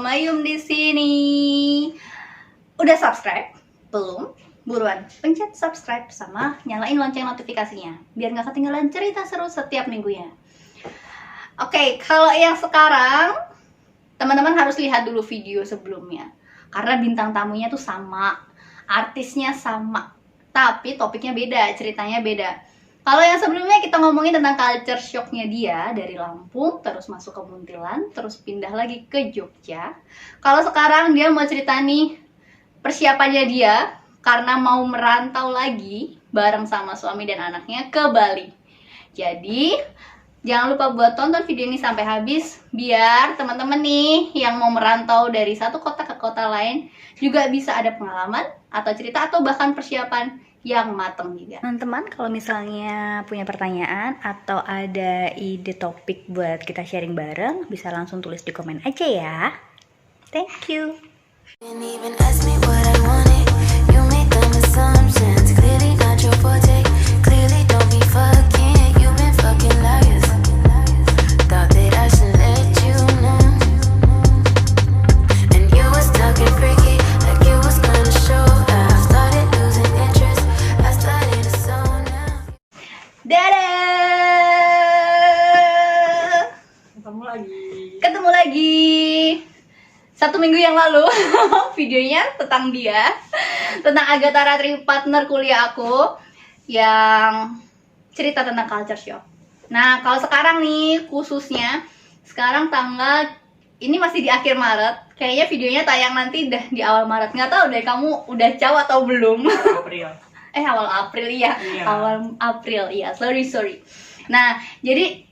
sama Yum di sini. Udah subscribe? Belum? Buruan pencet subscribe sama nyalain lonceng notifikasinya biar nggak ketinggalan cerita seru setiap minggunya. Oke, kalau yang sekarang teman-teman harus lihat dulu video sebelumnya karena bintang tamunya tuh sama, artisnya sama, tapi topiknya beda, ceritanya beda. Kalau yang sebelumnya kita ngomongin tentang culture shocknya dia dari Lampung, terus masuk ke Muntilan, terus pindah lagi ke Jogja. Kalau sekarang dia mau cerita nih persiapannya dia karena mau merantau lagi bareng sama suami dan anaknya ke Bali. Jadi jangan lupa buat tonton video ini sampai habis biar teman-teman nih yang mau merantau dari satu kota ke kota lain juga bisa ada pengalaman atau cerita atau bahkan persiapan yang mateng juga. Teman-teman kalau misalnya punya pertanyaan atau ada ide topik buat kita sharing bareng, bisa langsung tulis di komen aja ya. Thank you. Ketemu lagi 1 minggu yang lalu. Videonya tentang dia, tentang Agatha Ratri, partner kuliah aku yang cerita tentang culture shock. Nah kalau sekarang nih khususnya sekarang tanggal ini masih di akhir Maret, kayaknya videonya tayang nanti udah di awal Maret. Nggak tahu deh kamu udah jauh atau belum. April. Awal April ya. Awal April ya. Sorry. Nah jadi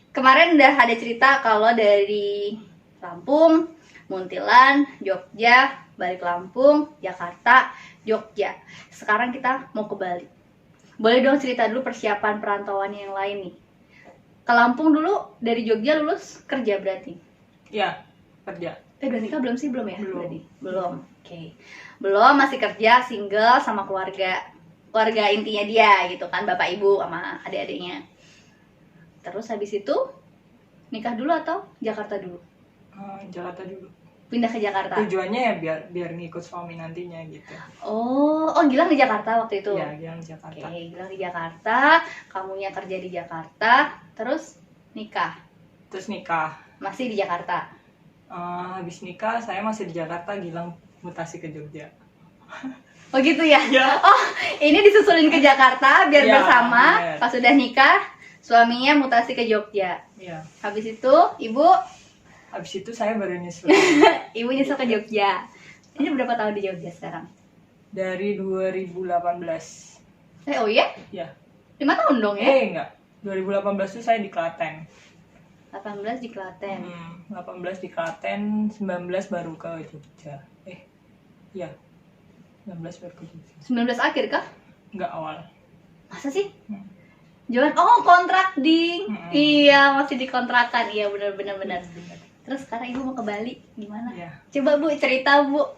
kemarin udah ada cerita kalau dari Lampung, Muntilan, Jogja, balik Lampung, Jakarta, Jogja. Sekarang kita mau ke Bali. Boleh dong cerita dulu persiapan perantauan yang lain nih. Ke Lampung dulu, dari Jogja lulus kerja berarti? Iya, kerja. Udah nikah belum sih? Belum ya? Belum. Berarti? Belum. Oke. Belum, masih kerja, single sama keluarga. Keluarga intinya dia gitu kan, bapak ibu sama adik-adiknya. Terus habis itu nikah dulu atau Jakarta dulu? Jakarta dulu. Pindah ke Jakarta. Tujuannya ya biar ngikut suami nantinya gitu. Oh, Gilang di Jakarta waktu itu. Iya, Gilang di Jakarta. Oke, Gilang di Jakarta, kamunya kerja di Jakarta, terus nikah. Terus nikah. Masih di Jakarta. Habis nikah saya masih di Jakarta, Gilang mutasi ke Jogja. Oh gitu ya? Ya. Oh, ini disusulin ke Jakarta biar Ya, bersama. bener. Pas sudah nikah, suaminya mutasi ke Jogja. Iya. Habis itu, Habis itu saya baru nyusul. ibu nyusul ke Jogja. Ini berapa tahun di Jogja sekarang? Dari 2018. Oh iya? Ya. 5 tahun dong ya? Enggak. 2018 itu saya di Klaten. 18 di Klaten. 18 di Klaten, 19 baru ke Jogja. Iya. 19 baru ke Jogja. 19 akhir kah? Enggak awal. Masa sih? Jangan, kontrak ding. Iya, masih dikontrakan. Iya, benar. Terus sekarang ibu mau ke Bali, gimana? Iya. Coba bu, cerita bu.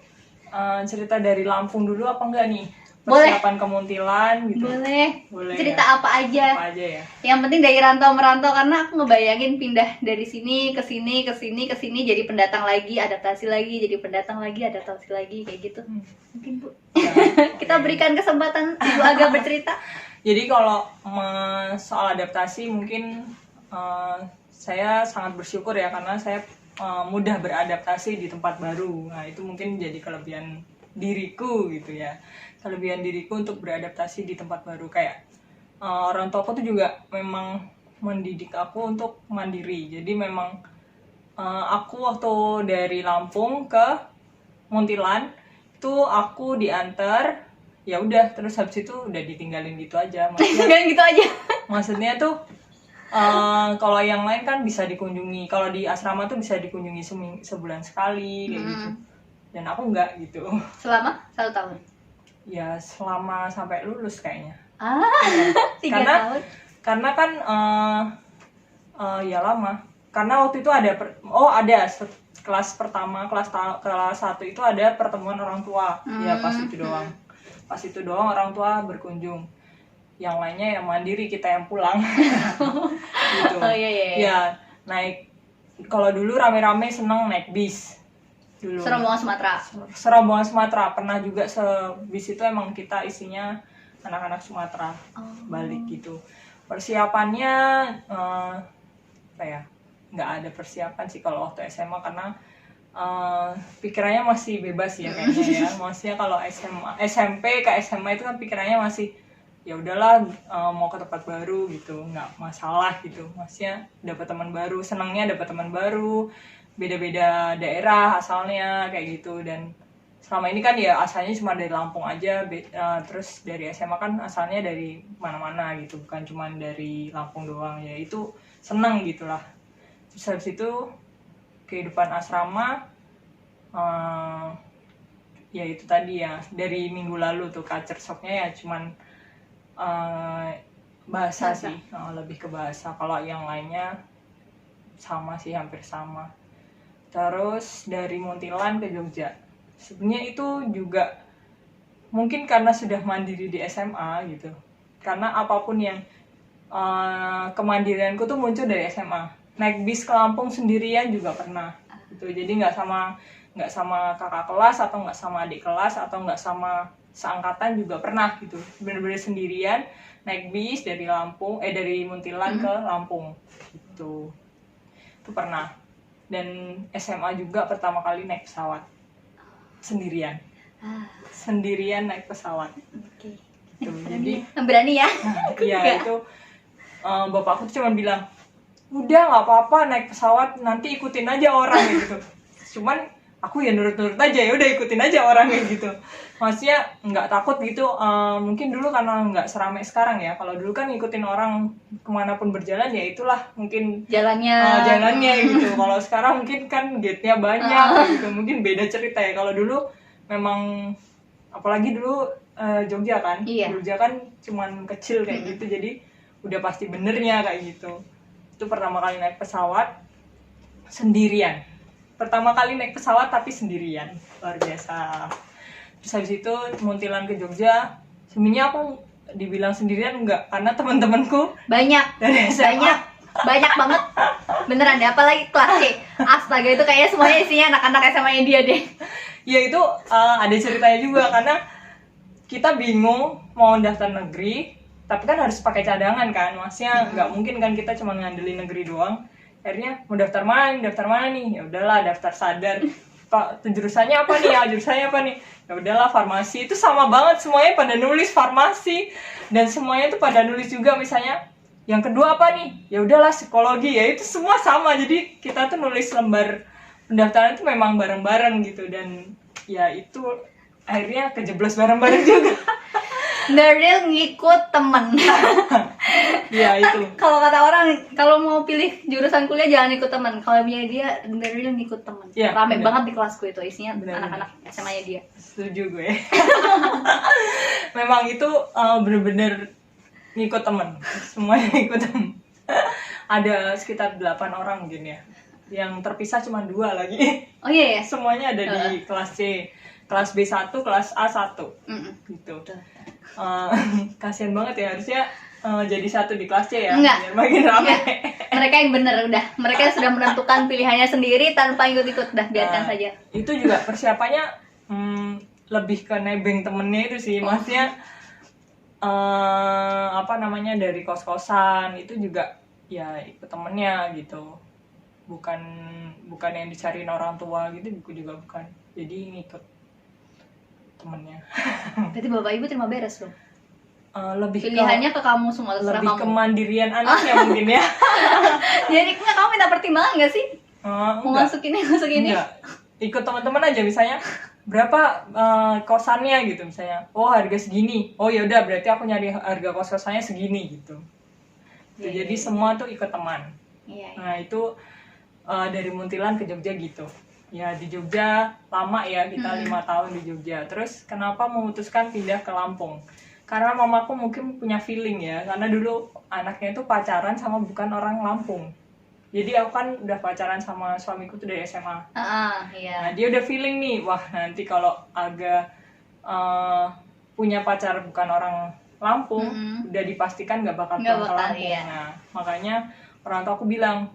Cerita dari Lampung dulu apa enggak nih? Boleh. Persiapan ke Muntilan gitu. Boleh. Boleh Cerita ya? apa aja. Apa aja ya? Yang penting dari rantau-merantau, karena aku ngebayangin pindah dari sini ke sini ke sini ke sini jadi pendatang lagi, adaptasi lagi, jadi pendatang lagi, adaptasi lagi kayak gitu. Mungkin bu. Ya, Kita berikan kesempatan ibu agak bercerita. Jadi kalau soal adaptasi mungkin saya sangat bersyukur ya karena saya mudah beradaptasi di tempat baru. Nah itu mungkin jadi kelebihan diriku gitu ya. Kelebihan diriku untuk beradaptasi di tempat baru. Kayak orang tuaku tuh juga memang mendidik aku untuk mandiri. Jadi memang aku waktu dari Lampung ke Muntilan itu aku diantar, ya udah terus habis itu udah ditinggalin gitu aja. Maksudnya gitu aja. Maksudnya tuh kalau yang lain kan bisa dikunjungi, kalau di asrama tuh bisa dikunjungi sebulan sekali kayak gitu. Dan aku enggak gitu. Selama 1 tahun. Ya selama sampai lulus kayaknya. 3 tahun. Karena kan ya lama. Karena waktu itu ada kelas pertama, kelas 1 itu ada pertemuan orang tua. Ya pas itu doang. Pas itu doang orang tua berkunjung. Yang lainnya yang mandiri, kita yang pulang. Gitu. Oh iya. Ya, naik kalau dulu rame-rame seneng naik bis dulu. Serombongan Sumatera. Serombongan Sumatera, pernah juga bis itu emang kita isinya anak-anak Sumatera balik gitu. Persiapannya apa ya, nggak ada persiapan sih kalau waktu SMA karena pikirannya masih bebas ya kayaknya ya. Maksudnya kalau SMP ke SMA itu kan pikirannya masih ya udahlah, mau ke tempat baru gitu, nggak masalah gitu. Maksudnya dapat teman baru, senangnya dapat teman baru, beda-beda daerah asalnya kayak gitu. Dan selama ini kan ya asalnya cuma dari Lampung aja, terus dari SMA kan asalnya dari mana-mana gitu, bukan cuma dari Lampung doang. Ya itu seneng gitulah. Terus habis itu kehidupan asrama, ya itu tadi ya, dari minggu lalu tuh culture shocknya ya cuman bahasa sih, lebih ke bahasa. Kalau yang lainnya sama sih, hampir sama. Terus dari Muntilan ke Jogja, sebenarnya itu juga mungkin karena sudah mandiri di SMA gitu, karena apapun yang kemandirianku tuh muncul dari SMA. Naik bis ke Lampung sendirian juga pernah gitu, jadi nggak sama kakak kelas atau nggak sama adik kelas atau nggak sama seangkatan juga pernah gitu, bener-bener sendirian naik bis dari dari Muntilan ke Lampung gitu, itu pernah. Dan SMA juga pertama kali naik pesawat sendirian naik pesawat. Oke. Gitu. Jadi Berani ya? iya itu bapakku tuh cuma bilang, udah nggak apa-apa naik pesawat, nanti ikutin aja orang gitu. Cuman aku ya nurut-nurut aja, ya udah ikutin aja orangnya gitu. Maksudnya nggak takut gitu. Mungkin dulu karena nggak seramai sekarang ya. Kalau dulu kan ngikutin orang kemanapun berjalan ya itulah mungkin jalannya gitu. Kalau sekarang mungkin kan gate-nya banyak gitu. Mungkin beda cerita ya. Kalau dulu memang, apalagi dulu Jogja kan. Iya. Jogja kan cuman kecil kayak gitu. Jadi udah pasti benernya kayak gitu. Itu pertama kali naik pesawat sendirian. Pertama kali naik pesawat tapi sendirian, luar biasa. Terus habis itu Muntilan ke Jogja, sebenarnya aku dibilang sendirian enggak, karena teman-temanku banyak banget beneran deh, apalagi kelas C. Astaga, itu kayaknya semuanya isinya anak-anak SMA-nya dia deh. Ya itu ada ceritanya juga, karena kita bingung mau daftar negeri, tapi kan harus pakai cadangan kan, maksudnya nggak mungkin kan kita cuma ngandelin negeri doang. Akhirnya mau daftar mana nih, ya udahlah daftar sadar. Pak, jurusannya apa nih ya, ya udahlah farmasi. Itu sama banget, semuanya pada nulis farmasi, dan semuanya tuh pada nulis juga misalnya yang kedua apa nih, ya udahlah psikologi. Ya itu semua sama, jadi kita tuh nulis lembar pendaftaran itu memang bareng-bareng gitu. Dan ya itu akhirnya kejeblos bareng-bareng juga. Nuril ngikut temen. Ya itu. Kalau kata orang, kalau mau pilih jurusan kuliah jangan ikut temen. Kalau punya dia, Nuril ngikut temen. Ya, rame bener. banget di kelasku itu, isinya Bener. anak-anak SMA-nya dia. Setuju gue. Memang itu bener-bener ngikut temen. Semuanya ngikut temen. Ada sekitar 8 orang mungkin ya. Yang terpisah cuma 2 lagi. Oh iya ya? Semuanya ada di kelas C. Kelas B1, kelas A1 gitu. Kasian banget ya, harusnya jadi satu di kelas C ya. Enggak. Biar makin rame. Mereka yang bener udah. Mereka sudah menentukan pilihannya sendiri tanpa ikut-ikut. Dah, biarkan saja. Itu juga persiapannya lebih ke nebeng temennya itu sih. Maksudnya dari kos-kosan itu juga ya ikut temennya gitu. Bukan yang dicariin orang tua gitu juga bukan. Jadi ngikut temennya. Berarti bapak ibu terima beres loh. Lebih Pilihannya ke kamu semua, terserah lebih kamu. kemandirian anaknya mungkin ya. Jadi kamu minta pertimbangan nggak sih? Mau masukin ini? Enggak. Ikut teman-teman aja, misalnya berapa kosannya gitu misalnya. Oh, harga segini. Oh ya udah, berarti aku nyari harga kos-kosannya segini gitu. Jadi semua tuh ikut teman. Iya. Nah, itu dari Muntilan ke Jogja gitu. Ya di Jogja lama ya, kita 5 tahun di Jogja. Terus kenapa memutuskan pindah ke Lampung? Karena mamaku mungkin punya feeling ya, karena dulu anaknya itu pacaran sama bukan orang Lampung. Jadi aku kan udah pacaran sama suamiku tuh dari SMA. Iya. Nah, dia udah feeling nih, wah nanti kalau agak punya pacar bukan orang Lampung, udah dipastikan gak bakal pulang ke Lampung. Iya. Nah, makanya orang tua aku bilang,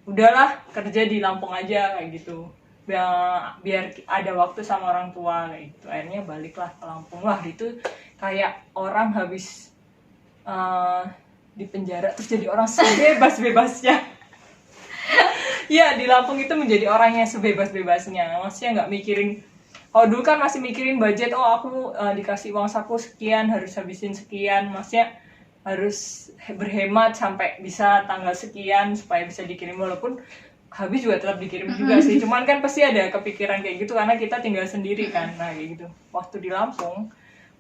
udahlah kerja di Lampung aja kayak gitu, biar ada waktu sama orang tua kayak gitu. Akhirnya baliklah ke Lampung. Wah itu kayak orang habis di penjara terus jadi orang sebebas-bebasnya. Iya, di Lampung itu menjadi orang yang sebebas-bebasnya. Maksudnya nggak mikirin, oh dulu kan masih mikirin budget, oh aku dikasih uang saku sekian, harus habisin sekian. Maksudnya harus berhemat sampai bisa tanggal sekian supaya bisa dikirim, walaupun habis juga tetap dikirim juga sih. Cuman kan pasti ada kepikiran kayak gitu karena kita tinggal sendiri kan. Nah kayak gitu. Waktu di Lampung,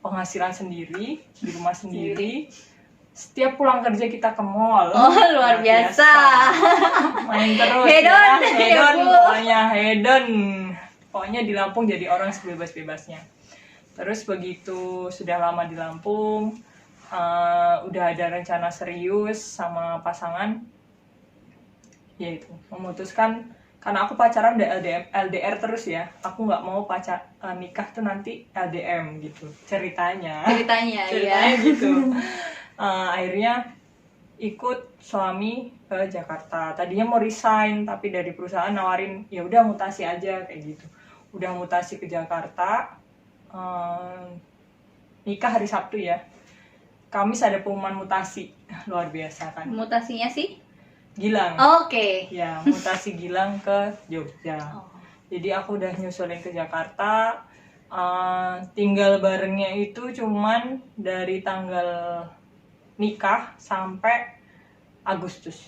penghasilan sendiri, di rumah sendiri. Setiap pulang kerja kita ke mall. Oh, luar biasa. Main terus Hedon, ya. ya, Hedon, Bu. pokoknya hedon. Pokoknya di Lampung jadi orang sebebas-bebasnya. Terus begitu sudah lama di Lampung, udah ada rencana serius sama pasangan, yaitu memutuskan, karena aku pacaran udah LDR terus ya, aku nggak mau nikah tuh nanti LDM gitu ceritanya Iya. gitu. Akhirnya ikut suami ke Jakarta. Tadinya mau resign tapi dari perusahaan nawarin ya udah mutasi aja kayak gitu. Udah mutasi ke Jakarta, nikah hari Sabtu ya. Kamis ada pengumuman mutasi, luar biasa kan. Mutasinya sih? Gilang. Oke. Ya, mutasi Gilang ke Jogja. Oh. Jadi aku udah nyusulin ke Jakarta. Tinggal barengnya itu cuman dari tanggal nikah sampai Agustus.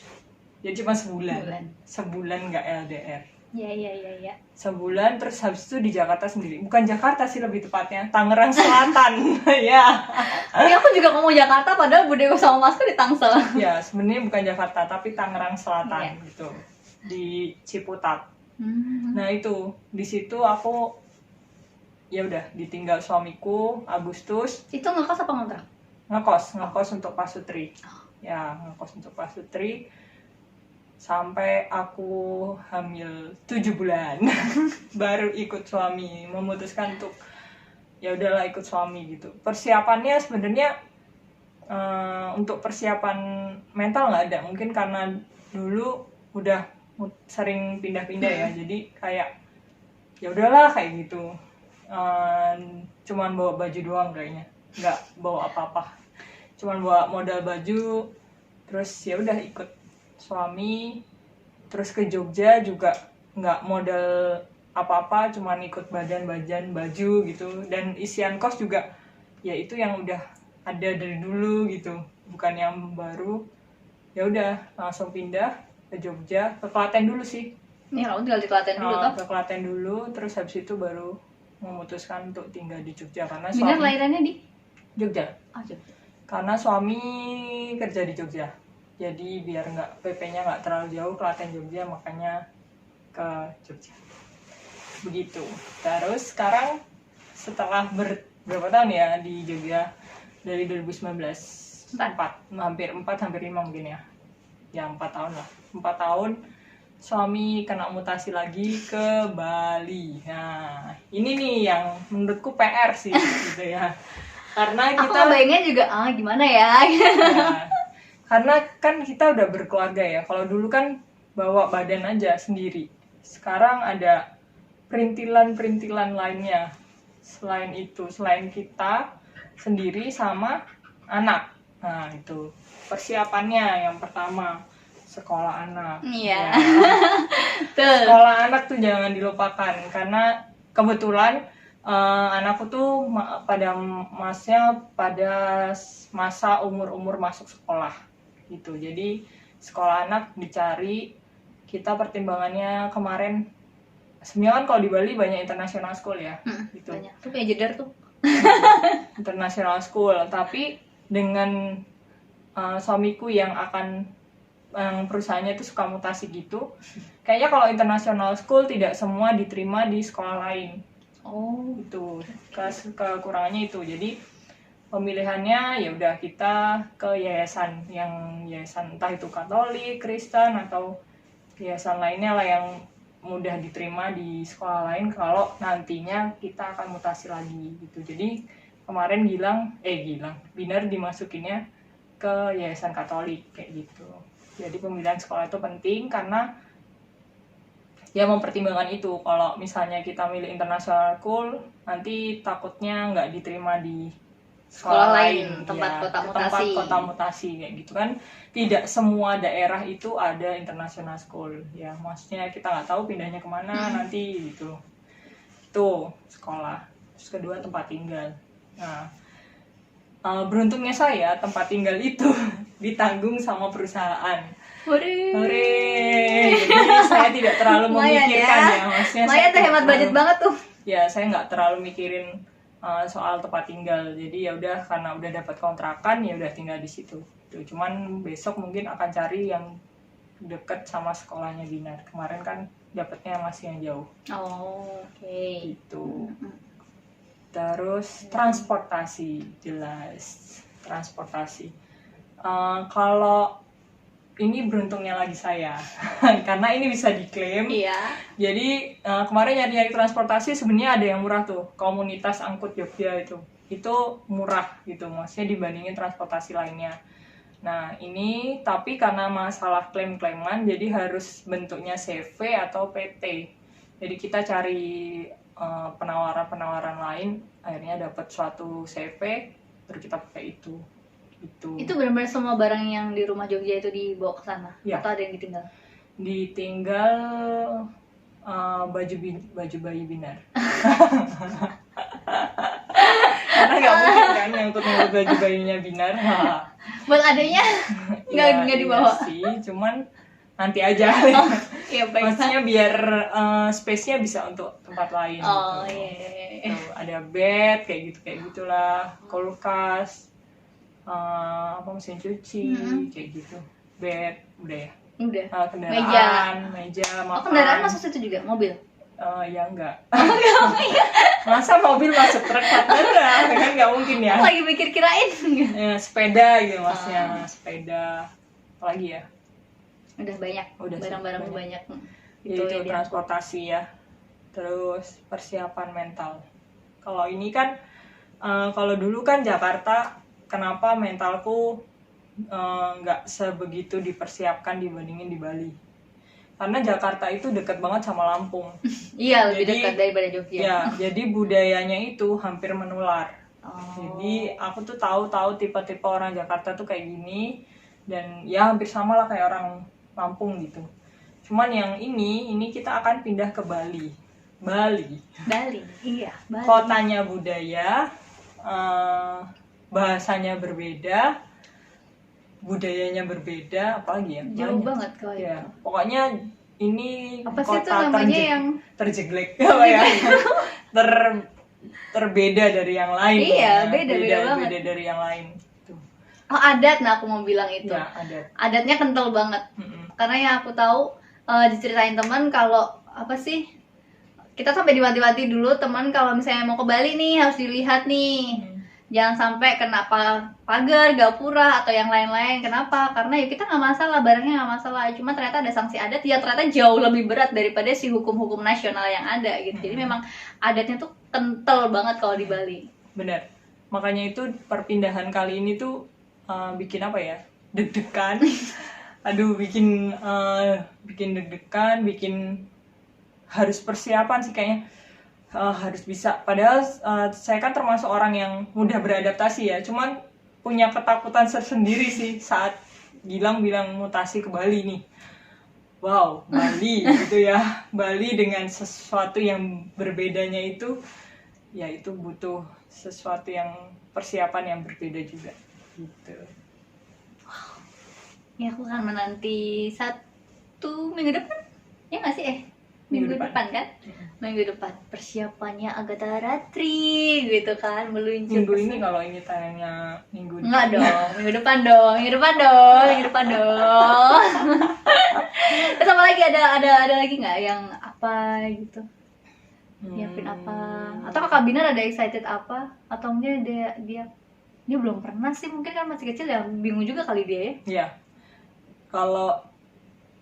Jadi cuma sebulan nggak LDR. Iya. Sebulan, terus habis itu di Jakarta sendiri. Bukan Jakarta sih lebih tepatnya, Tangerang Selatan. Ya. Tapi aku juga mau Jakarta padahal Bude sama Masku di Tangsel. Ya, sebenarnya bukan Jakarta tapi Tangerang Selatan Iya. gitu. Di Ciputat. Hmm. Nah, itu di situ aku ya udah ditinggal suamiku Agustus. Itu ngekos apa ngontrak? Ngekos untuk pasutri. Ya, ngekos untuk pasutri sampai aku hamil 7 bulan. Baru ikut suami, memutuskan untuk ya udahlah ikut suami gitu. Persiapannya sebenarnya untuk persiapan mental nggak ada, mungkin karena dulu udah sering pindah-pindah ya, jadi kayak ya udahlah kayak gitu. Cuman bawa baju doang kayaknya, nggak bawa apa-apa, cuman bawa modal baju, terus ya udah ikut suami. Terus ke Jogja juga nggak modal apa-apa, cuman ikut badan baju gitu, dan isian kos juga ya itu yang udah ada dari dulu gitu, bukan yang baru. Ya udah langsung pindah ke Jogja, ke Klaten dulu sih. Nih kamu tinggal di Klaten dulu toh? Ke Klaten dulu, terus habis itu baru memutuskan untuk tinggal di Jogja karena Bener suami lahirannya di? Jogja. Jogja. Karena suami kerja di Jogja, jadi biar nggak PP-nya nggak terlalu jauh, Klaten Jogja, makanya ke Jogja. Begitu. Terus sekarang setelah berapa tahun ya di Jogja, dari 2019, hampir 5 mungkin ya. Ya 4 tahun lah. 4 tahun suami kena mutasi lagi ke Bali. Nah, ini nih yang menurutku PR sih gitu ya. Karena Aku kita ngebayanginnya juga gimana ya? ya, karena kan kita udah berkeluarga ya. Kalau dulu kan bawa badan aja sendiri. Sekarang ada perintilan-perintilan lainnya. Selain itu, selain kita sendiri sama anak. Nah, itu persiapannya yang pertama, sekolah anak. Iya. Ya. Tuh. Sekolah anak tuh jangan dilupakan, karena kebetulan anakku tuh pada masa umur masuk sekolah gitu. Jadi sekolah anak dicari, kita pertimbangannya kemarin sebenarnya kan kalau di Bali banyak international school ya, gitu. Banyak. Tuh kayak jedar tuh. International school, tapi dengan suamiku yang perusahaannya itu suka mutasi gitu, kayaknya kalau international school tidak semua diterima di sekolah lain. Oh, Itu kekurangannya itu. Jadi pemilihannya ya udah kita ke yayasan entah itu Katolik, Kristen, atau yayasan lainnya lah yang mudah diterima di sekolah lain kalau nantinya kita akan mutasi lagi gitu. Jadi kemarin Binar dimasukinnya ke yayasan Katolik kayak gitu. Jadi pemilihan sekolah itu penting karena ya mempertimbangkan itu. Kalau misalnya kita milih international school, nanti takutnya nggak diterima di Sekolah lain, tempat ya, kota tempat mutasi. kota mutasi kayak gitu kan. Tidak semua daerah itu ada international school ya, maksudnya kita nggak tahu pindahnya kemana nanti gitu. Itu sekolah. Terus kedua tempat tinggal. Nah, beruntungnya saya tempat tinggal itu ditanggung sama perusahaan. Hore. Jadi saya tidak terlalu Lumayan memikirkan ya. ya, maksudnya Lumayan saya tuh, tidak hemat budget terlalu- banget tuh. Ya, saya nggak terlalu mikirin soal tempat tinggal. Jadi ya udah, karena udah dapat kontrakan ya udah tinggal di situ. Tuh, cuman besok mungkin akan cari yang deket sama sekolahnya Binar. Kemarin kan dapatnya masih yang jauh. Oh, oke. Gitu. Terus transportasi, jelas transportasi. Kalau ini beruntungnya lagi saya, karena ini bisa diklaim. Iya. Jadi kemarin nyari-nyari transportasi sebenarnya ada yang murah tuh, komunitas angkut Jogja itu murah gitu, maksudnya dibandingin transportasi lainnya. Nah ini tapi karena masalah klaim-klaiman, jadi harus bentuknya CV atau PT. Jadi kita cari penawaran-penawaran lain, akhirnya dapat suatu CV, baru kita pakai itu. Itu benar-benar semua barang yang di rumah Jogja itu dibawa ke sana? Ya. Atau ada yang ditinggal? Ditinggal baju bayi Binar. Karena nggak mungkin kan nyangkut baju bayinya Binar. Nah, Buat adanya nggak dibawa? Iya sih, cuman nanti aja. Iya, baik. Maksudnya biar space-nya bisa untuk tempat lain. Oh, gitu. iya. Tuh, ada bed kayak gitulah, kulkas, mesin cuci, kayak gitu. Bed, udah ya. Udah. Kendaraan, meja, makan. Oh, kendaraan masuk situ juga? Mobil? Ya enggak. Masa mobil masuk truk partner? Kan nggak mungkin ya. Lagi mikir kirain. Sepeda gitu maksudnya, sepeda. Apalagi ya? Udah banyak. Udah sih, Barang-barang banyak. Itu ya dia. transportasi ya. Terus persiapan mental. Kalau ini kan, kalau dulu kan Jakarta, kenapa mentalku nggak sebegitu dipersiapkan dibandingin di Bali? Karena Jakarta itu dekat banget sama Lampung. Iya, lebih Jadi, dekat daripada Jogja. Ya, jadi budayanya itu hampir menular. Oh. Jadi aku tuh tahu tipe-tipe orang Jakarta tuh kayak gini, dan ya hampir sama lah kayak orang Lampung gitu. Cuman yang ini kita akan pindah ke Bali. Bali. Iya, Bali. Kotanya budaya, bahasanya berbeda, budayanya berbeda, apalagi ya? Jauh Banyak. banget kalau Ya, itu. pokoknya ini Apa sih itu kota namanya yang terjeglek apa ya? Terbeda dari yang lain. Iya, pokoknya. beda banget. Beda dari yang lain. Tuh. Oh, adat. Nah, aku mau bilang itu. Ya, ada. Adatnya kental banget. Karena yang aku tahu diceritain teman kalau apa sih? Kita sampai diwanti-wanti dulu teman kalau misalnya mau ke Bali nih harus dilihat nih. Jangan sampai kena pagar, gapura atau yang lain-lain. Kenapa? Karena ya kita nggak masalah, barangnya nggak masalah. Cuma ternyata ada sanksi adat yang ternyata jauh lebih berat daripada si hukum-hukum nasional yang ada gitu. Jadi memang adatnya tuh kental banget kalau di Bali. Benar. Makanya itu perpindahan kali ini tuh bikin apa ya? Deg-degan. Aduh, bikin deg-degan, bikin harus persiapan sih kayaknya. Harus bisa. Padahal saya kan termasuk orang yang mudah beradaptasi ya. Cuman punya ketakutan tersendiri sih saat Gilang bilang mutasi ke Bali nih. Wow, Bali gitu ya. Bali dengan sesuatu yang berbedanya itu, ya itu butuh sesuatu yang persiapan yang berbeda juga. Gitu. Ya, aku akan menanti 1 minggu depan. Ya nggak sih? Minggu depan kan? Minggu depan persiapannya Agatha Ratri gitu kan, meluncur. Minggu ini kalau ini tayangnya minggu depan. Enggak dong, minggu depan dong. Terus apa lagi, ada lagi nggak yang apa gitu? Nyiapin apa? Atau Kakak Binar ada excited apa? Atau enggak dia belum pernah sih, mungkin kan masih kecil ya, bingung juga kali dia ya. Iya. Kalau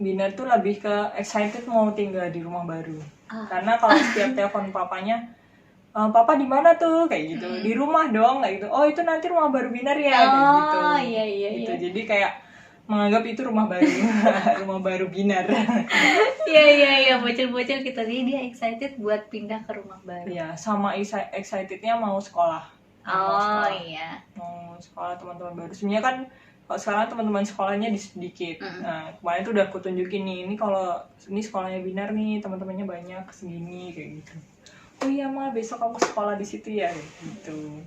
Binar tuh lebih ke excited mau tinggal di rumah baru. Karena kalau setiap telepon papanya, papa di mana tuh kayak gitu, di rumah dong kayak gitu. Oh itu nanti rumah baru Binar ya kayak gitu. Iya. Gitu. Jadi kayak menganggap itu rumah baru, rumah baru Binar. Iya. Iya, bocil-bocil kita nih dia excited buat pindah ke rumah baru. Iya, sama excitednya mau sekolah. Oh iya. Mau sekolah teman-teman baru. Sebenarnya kan kalau sekarang teman-teman sekolahnya sedikit. Nah, kemarin tuh udah aku tunjukin nih, ini kalau ini sekolahnya Binar nih, teman-temannya banyak segini kayak gitu. Oh iya Ma, besok kamu sekolah di situ ya gitu.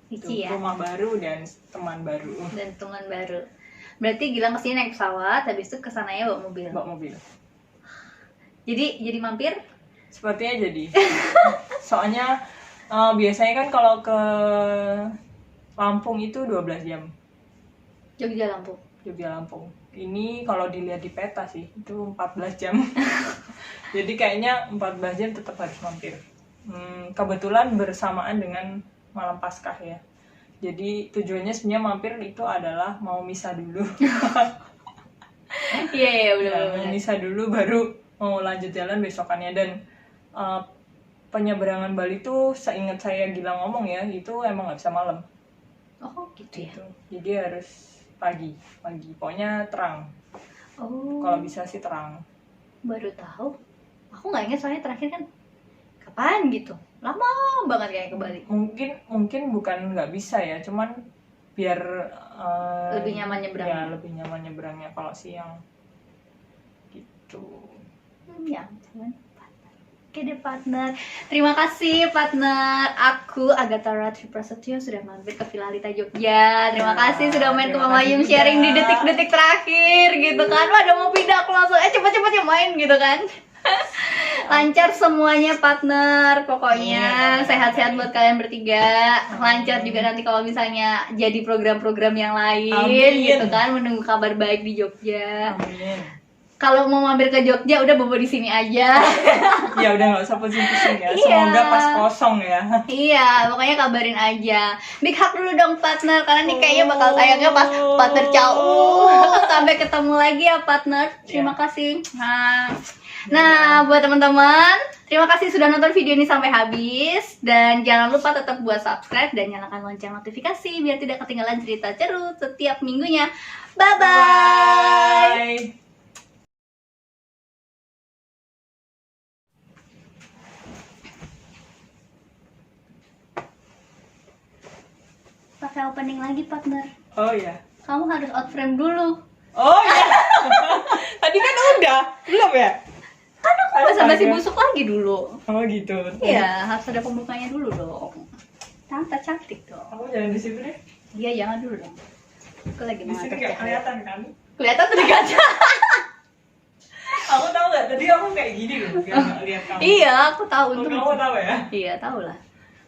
Cici ya. Rumah baru dan teman baru. Dan teman baru. Berarti Gilang kesini naik pesawat, habis itu kesananya bawa mobil. Bawa mobil. Jadi mampir? Sepertinya jadi. Soalnya biasanya kan kalau ke Lampung itu 12 jam. Jogja Lampung. Jogja Lampung. Ini kalau dilihat di peta sih itu 14 jam. Jadi kayaknya 14 jam tetap harus mampir. Kebetulan bersamaan dengan malam Paskah ya. Jadi tujuannya sebenarnya mampir itu adalah mau misa dulu. Iya Mau benar-benar. misa dulu baru mau lanjut jalan besokannya. Dan penyeberangan Bali tuh seingat saya Gilang ngomong ya, itu emang nggak bisa malam. Oh gitu ya. Gitu. Jadi harus pagi. Pokoknya terang. Oh. Kalau bisa sih terang. Baru tahu. Aku nggak ingat soalnya terakhir kan kapan gitu. Lama banget kayak ke Bali. Mungkin bukan nggak bisa ya, cuman biar Lebih nyaman nyebrangnya. Ya, lebih nyaman nyebrangnya kalau siang. Gitu. Ya, cuman partner. Oke deh partner. Terima kasih partner. Aku Agatha Ratri Prasetyo sudah mampir ke Villalita Jogja. Terima kasih sudah main ke terima Mama kasih Yum juga. sharing di detik-detik terakhir gitu kan. Wah, udah mau pindah aku langsung cepet-cepet ya main gitu kan. Lancar semuanya partner. Pokoknya Iya. sehat-sehat buat kalian bertiga. Lancar juga nanti kalau misalnya jadi program-program yang lain Amin. gitu kan. Menunggu kabar baik di Jogja. Amin. Kalau mau mampir ke Jogja udah bobo di sini aja. Ya udah nggak usah pusing-pusing ya. Iya. Semoga pas kosong ya. Iya, pokoknya kabarin aja. Big hug dulu dong partner, karena nih kayaknya bakal sayangnya pas partner jauh. Sampai ketemu lagi ya partner. Terima kasih. Nah, buat teman-teman, terima kasih sudah nonton video ini sampai habis. Dan jangan lupa tetap buat subscribe dan nyalakan lonceng notifikasi biar tidak ketinggalan cerita seru setiap minggunya. Bye-bye. Bye. Pakai opening lagi partner. Oh ya. Kamu harus out frame dulu. Oh ya. Tadi kan udah, belum ya? Kan aku basa-basi busuk lagi dulu. Oh gitu. Iya, harus ada pembukanya dulu dong. Tante cantik dong. Kamu jangan di situ deh. Iya, jangan dulu dong. Aku lagi Di mau sini atur nggak cahaya. kelihatan kan? Kelihatan tuh di kaca. Aku tahu nggak? Tadi aku kayak gini loh, biar nggak lihat kamu. Iya, aku tahu Oh, untung. kamu tahu ya? Iya, tahu lah.